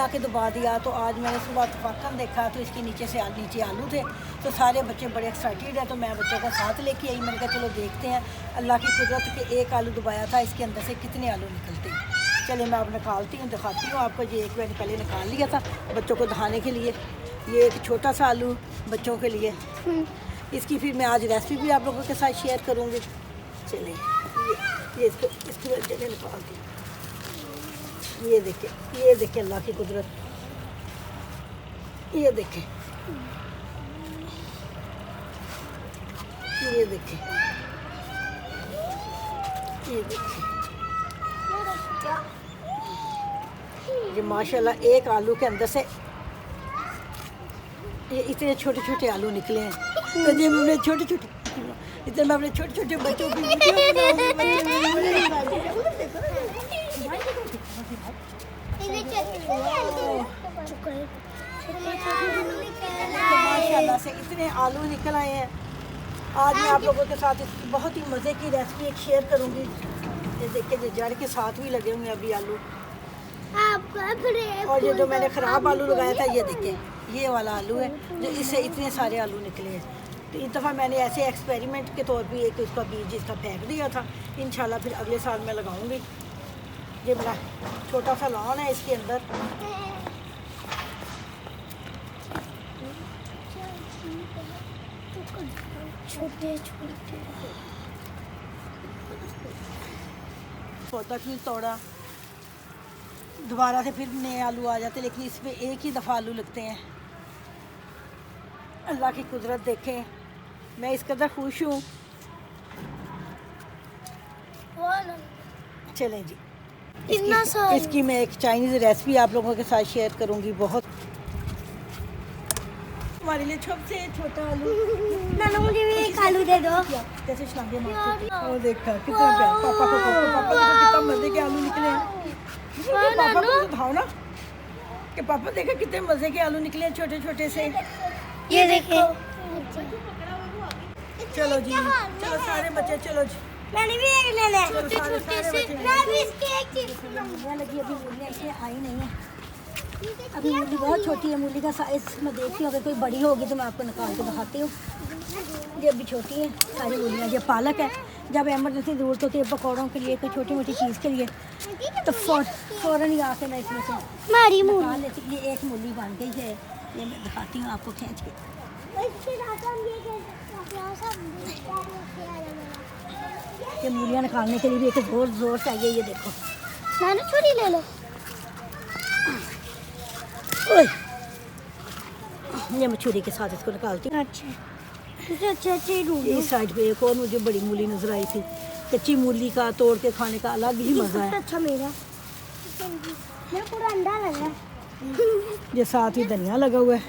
के दबा दिया। तो आज मैंने सुबह तफाकन देखा तो इसके नीचे आलू थे। तो सारे बच्चे बड़े एक्साइटेड हैं, तो मैं बच्चों का साथ लेके आई। मैंने कहा चलो देखते हैं अल्लाह की कुदरत के एक आलू दबाया था, इसके अंदर से कितने आलू निकलते हैं। चले मैं अब निकालती हूँ, दिखाती हूँ आपको। ये एक मैंने पहले निकाल लिया था बच्चों को दिखाने के लिए। ये एक छोटा सा आलू बच्चों के लिए, इसकी फिर मैं आज रेसिपी भी आप लोगों के साथ शेयर करूँगी। चलिए ये इसकी जगह निकालती हूँ। ये देखें अल्लाह की कुदरत, ये देखें, ये देखें, ये देखें, ये माशाल्लाह एक आलू के अंदर से ये इतने छोटे छोटे आलू निकले हैं। तो ये मैं छोटे छोटे इतने मैं अपने छोटे छोटे बच्चों की वीडियो माशाल्लाह से इतने आलू निकल आए हैं। आज मैं आप लोगों के साथ बहुत ही मज़े की रेसिपी एक शेयर करूंगी। ये देखिए जो जड़ के साथ भी लगे हुए अभी आलू। और ये जो मैंने ख़राब आलू लगाया था, ये देखिए ये वाला आलू है जो इससे इतने सारे आलू निकले हैं। तो इस दफ़ा मैंने ऐसे एक्सपेरिमेंट के तौर पे एक उसका बीज इसका फेंक दिया था। इंशाल्लाह फिर अगले साल मैं लगाऊंगी। ये मेरा छोटा सा लॉन है, इसके अंदर छोटे छोटे पौधा भी तोड़ा, दोबारा से फिर नए आलू आ जाते, लेकिन इसमें एक ही दफ़ा आलू लगते हैं। अल्लाह की कुदरत देखें, मैं इस कदर खुश हूँ। चलें जी, इसकी मैं एक चाइनीज़ रेसिपी आप लोगों के साथ शेयर करूँगी। बहुत हमारे लिए सबसे छोटा आलू। नाना मुझे भी एक आलू दे दो। कैसे छलांगे मारते। और देखा कितना प्यार, पापा को कितना मज़े के आलू निकले हैं। पापा को दिखाओ ना कि पापा देखा कितने मज़े के आलू निकले हैं छोटे छोटे से। ये देखो। चलो जी, चलो सारे बच्चे, चलो जी। मैंने भी एक लेना है। छोटे छोटे से मैं भी इसकी एक चीज लगी। अभी मूलियाँ इसमें आई नहीं है, अभी मूली बहुत छोटी है। मूली का साइज़ मैं देखती हूँ, अगर कोई बड़ी होगी तो मैं आपको निकाल के दिखाती हूँ। ये अभी छोटी है सारी मूलियाँ। ये पालक है, जब एमरजेंसी ज़रूरत होती है पकौड़ों के लिए, कोई छोटी मोटी चीज़ के लिए, तो फ़ौरन ही आके मैं इसमें से हमारी निकाल लेती। ये एक मूली बन गई है, ये मैं दिखाती हूँ आपको खींच के। ये मूलियाँ निकालने के लिए भी एक ज़ोर चाहिए। ये देखो नाना छुरी ले लो। ये मैं छुरी के साथ इसको निकालती हूँ। अच्छा अच्छे ढूंढो। इस साइड पे एक और मुझे बड़ी मूली नजर आई थी। कच्ची मूली का तोड़ के खाने का अलग ही मज़ा है। अच्छा मेरा पूरा अंडा लगा। ये साथ ही धनिया लगा हुआ है,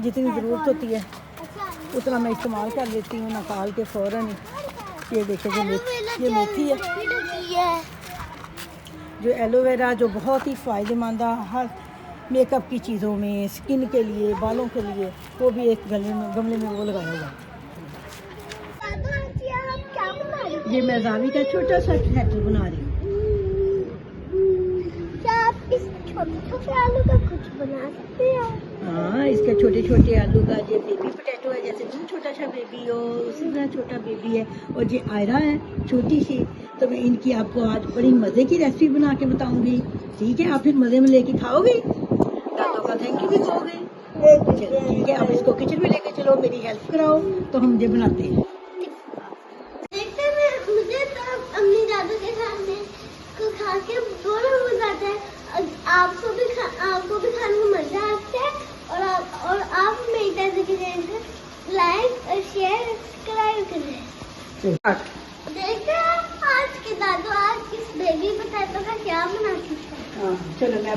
जितनी ज़रूरत होती है उतना मैं इस्तेमाल कर लेती हूँ निकाल के फ़ौरन ही। ये देखो ये मेथी है, जो एलोवेरा, जो बहुत ही फ़ायदेमंद है हर मेकअप की चीज़ों में, स्किन के लिए, बालों के लिए, वो भी एक गमले में वो लगाया हुआ है। ये मैं जावी का छोटा सा हैटर बना रही हूँ। क्या आप इस छोटे आलू का कुछ बना सकते हो? हाँ, इसका छोटे छोटे आलू का ये बेबी पोटैटो है, जैसे तुम छोटा सा बेबी हो उसी तरह छोटा बेबी है। और ये आयरा है छोटी सी। तो मैं इनकी आपको आज बड़ी मज़े की रेसिपी बना के बताऊंगी। ठीक है, आप फिर मज़े में लेके खाओगे, दादों का थैंक यू भी कहोगे। ठीक है, अब इसको किचन में लेके चलो, मेरी हेल्प कराओ तो हम ये बनाते हैं। मुझे तो अपनी दादू के सामने को खा के बड़ा मजा आता है। आपको भी खाने में मजा आता है। और आप मेरी दादू के चैनल को लाइक और शेयर सब्सक्राइब करें। देखते हैं आज के दादू आज इस बेबी पोटैटो का क्या बनाती है। चलो मैं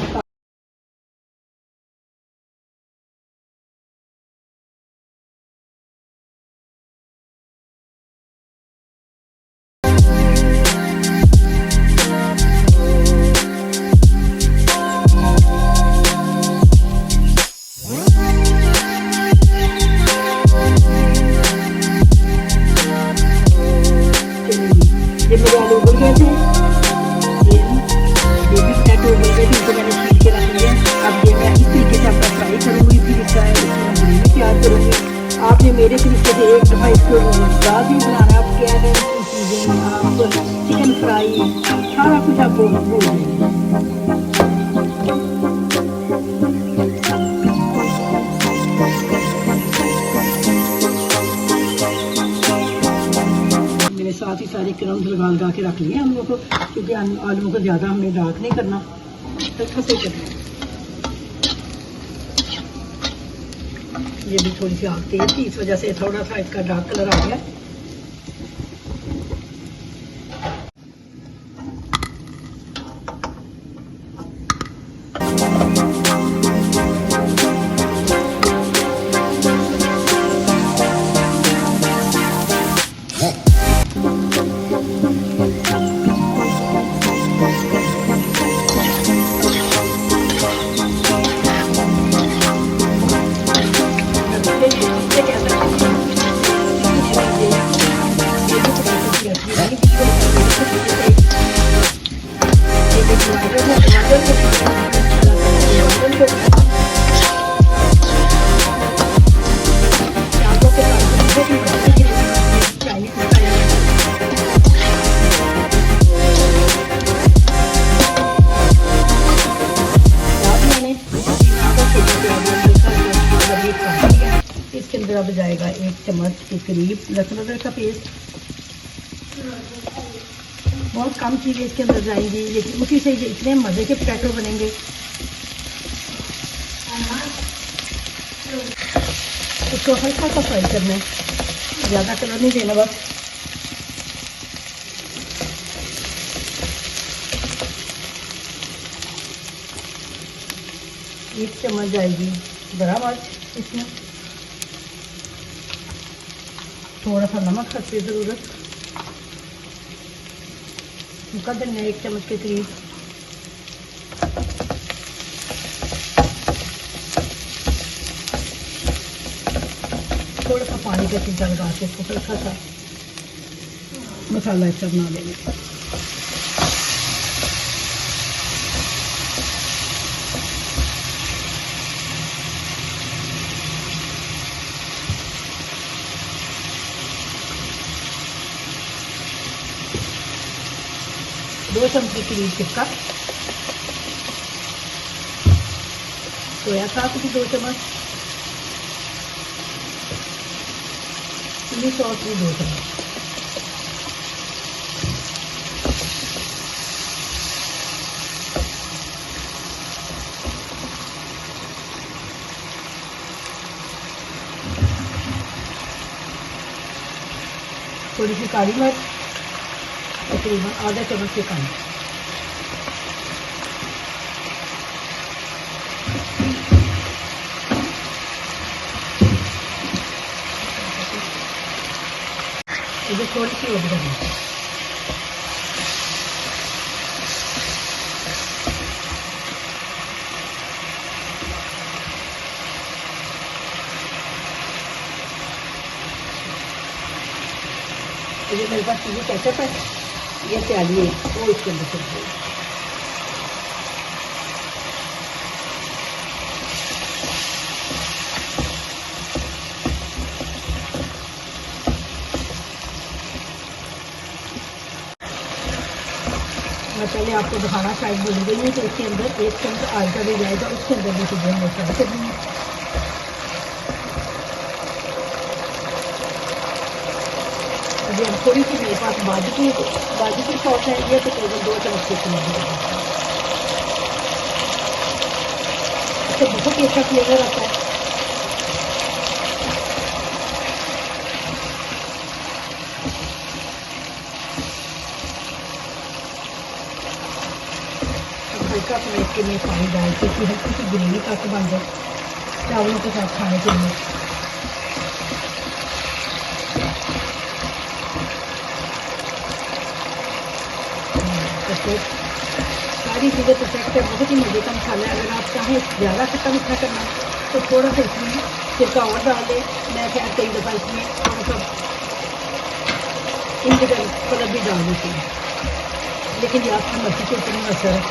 ये मेरे आलू उबल गए थे, ये भी पोटैटो उबल गए थे, इनको मैंने छील के रख लिया। अब तैयार करूँगी। आपने मेरे तरीके से एक दफ़ा इसको लाजमी बनाना। आप कह रहे हैं कि चीज़ें आप चिकन फ्राई सारा कुछ आप भूल जाएंगे। मेरे साथ ही सारे क्रम्स लगा के रख लिए आलूओं को, क्योंकि आलूओं को ज़्यादा हमने डार्क नहीं करना, हल्का से करना। ये भी थोड़ी सी आग तेज थी, इस वजह से थोड़ा सा इसका डार्क कलर आ गया। इसके अंदर अब जाएगा 1 चम्मच के करीब लहसुन अदरक का पेस्ट। बहुत कम चीज़ें इसके अंदर जाएंगी, लेकिन उसी से इतने मज़े के पोटैटो बनेंगे। इसको हल्का सा फ्राई करना है, ज़्यादा कलर नहीं देना बस। एक चम्मच जाएगी बड़ा मिर्च, इसमें थोड़ा सा नमक रखते ज़रूरत, उसका धनिया 1 चम्मच के करीब, थोड़ा सा पानी का छिंका लगा के इसको हल्का सा मसाला ऐसा बना लेंगे। दो चम्मच के करीब टिक्का, सोया सॉस भी 2 चम्मच, चिली सॉस भी 2 चम्मच। थोड़ी सी काली मिर्च, तकरीबन आधा चम्मच से कम। इधर थोड़ी सी और करनी, ये मेरे पास चिली केचप है, ये प्याली है वो इसके अंदर चल जाएगी। मैं पहले आपको दिखाना शायद भूल गई हूँ, तो इसके अंदर 1 चम्मच आलू का भी जाएगा, उसके अंदर भी चीज़ें हम फ्राई करनी है। अभी हम थोड़ी सी मेरे पास बाजू की सॉस है, ये तकरीबन 2 चम्मच के करीब है। इससे बहुत ही अच्छा फ्लेवर आता है। हल्का सा इसके में पानी डाल के हल्की सी ग्रेवी तक बन जाए चावलों के साथ खाने के लिए। सारी चीज़ें परफेक्ट है, बहुत ही मज़े का मसाला है। अगर आप चाहें ज़्यादा खट्टा मीठा करना तो थोड़ा सा इसमें सिरका और डाल दें। मैं खैर कई दफ़ा इसमें थोड़ा सा इंडिगल कलर भी डाल देती हूँ, लेकिन ये आपकी मर्जी के ऊपर असर है।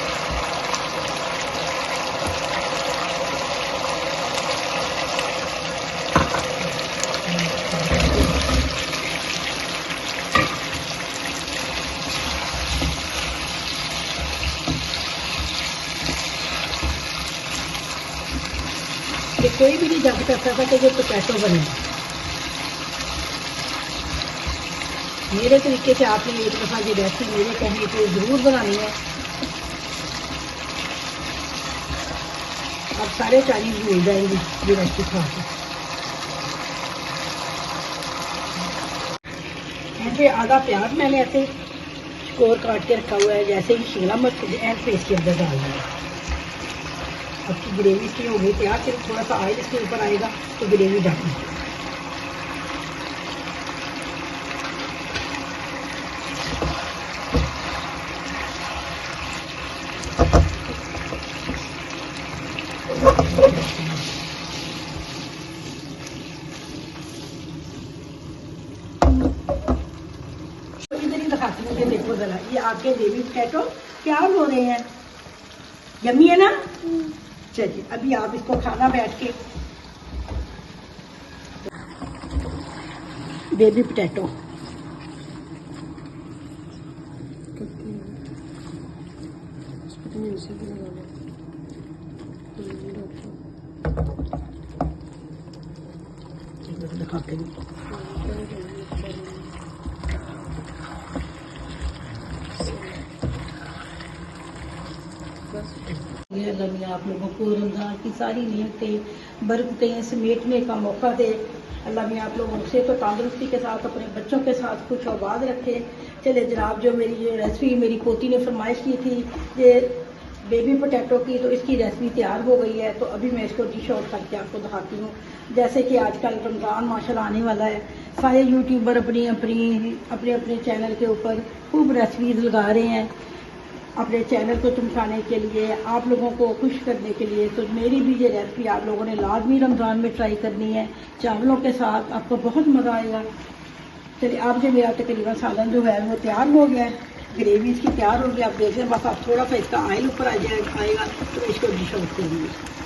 कि कोई भी नहीं जज कर सकता कि ये पोटैटो बने। मेरे तरीके से आपने एक दफ़ा ये रेसिपी मेरे कहने पे ज़रूर बनानी है। अब सारे चाइनीज़ भूल जाएंगे ये रेसिपी खा के। ऐसे आधा प्याज मैंने ऐसे स्कोर काट के रखा हुआ है, जैसे ही शिमला मिर्च एंड पेस्ट के अंदर डाल दिया। अब ग्रेवी की हो गई तैयार, फिर थोड़ा सा ऑयल इसके ऊपर आएगा तो ग्रेवी डालनी। इधर ही दिखाती हूँ कि देखो जरा ये आपके बेबी पोटैटो तैयार हो रहे हैं। यम्मी है ना? चलिए अभी आप इसको खाना बैठ के। बेबी पोटैटो दिखाते हैं। अल्लाह मियां आप लोगों को रमज़ान की सारी नियमतें बरकतें समेटने का मौका दे। अल्लाह मियां आप लोगों से तो तंदुरुस्ती के साथ अपने बच्चों के साथ खुश आबाद रखे। चले जनाब, जो मेरी ये रेसिपी मेरी पोती ने फरमाइश की थी ये बेबी पोटैटो की, तो इसकी रेसिपी तैयार हो गई है। तो अभी मैं इसको डिश आउट करके आपको दिखाती हूँ। जैसे कि आजकल रमज़ान माशाल्लाह आने वाला है, सारे यूट्यूबर अपने अपने चैनल के ऊपर खूब रेसिपीज़ लगा रहे हैं अपने चैनल को चमकाने के लिए, आप लोगों को खुश करने के लिए। तो मेरी भी ये रेसिपी आप लोगों ने लाजमी रमज़ान में ट्राई करनी है चावलों के साथ, आपको बहुत मज़ा आएगा। चलिए आप जो मेरा तकरीबन सालन जो है वो तैयार हो गया है, ग्रेवी इसकी तैयार होगी। आप देख रहे हैं, बस आप थोड़ा सा इसका ऑयल ऊपर आएगा तो इसको डिश आउट करेंगे।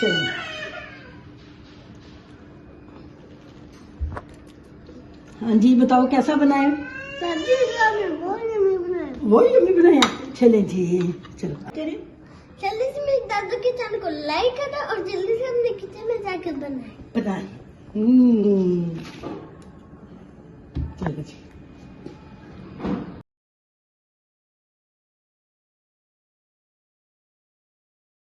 चलिए हाँ जी बताओ कैसा बनाया? वो यम्मी बनाया। चले जी चलो जल्दी से मेरे दादू के चैनल को लाइक करना और जल्दी से अपने किचन में जाकर बनाए।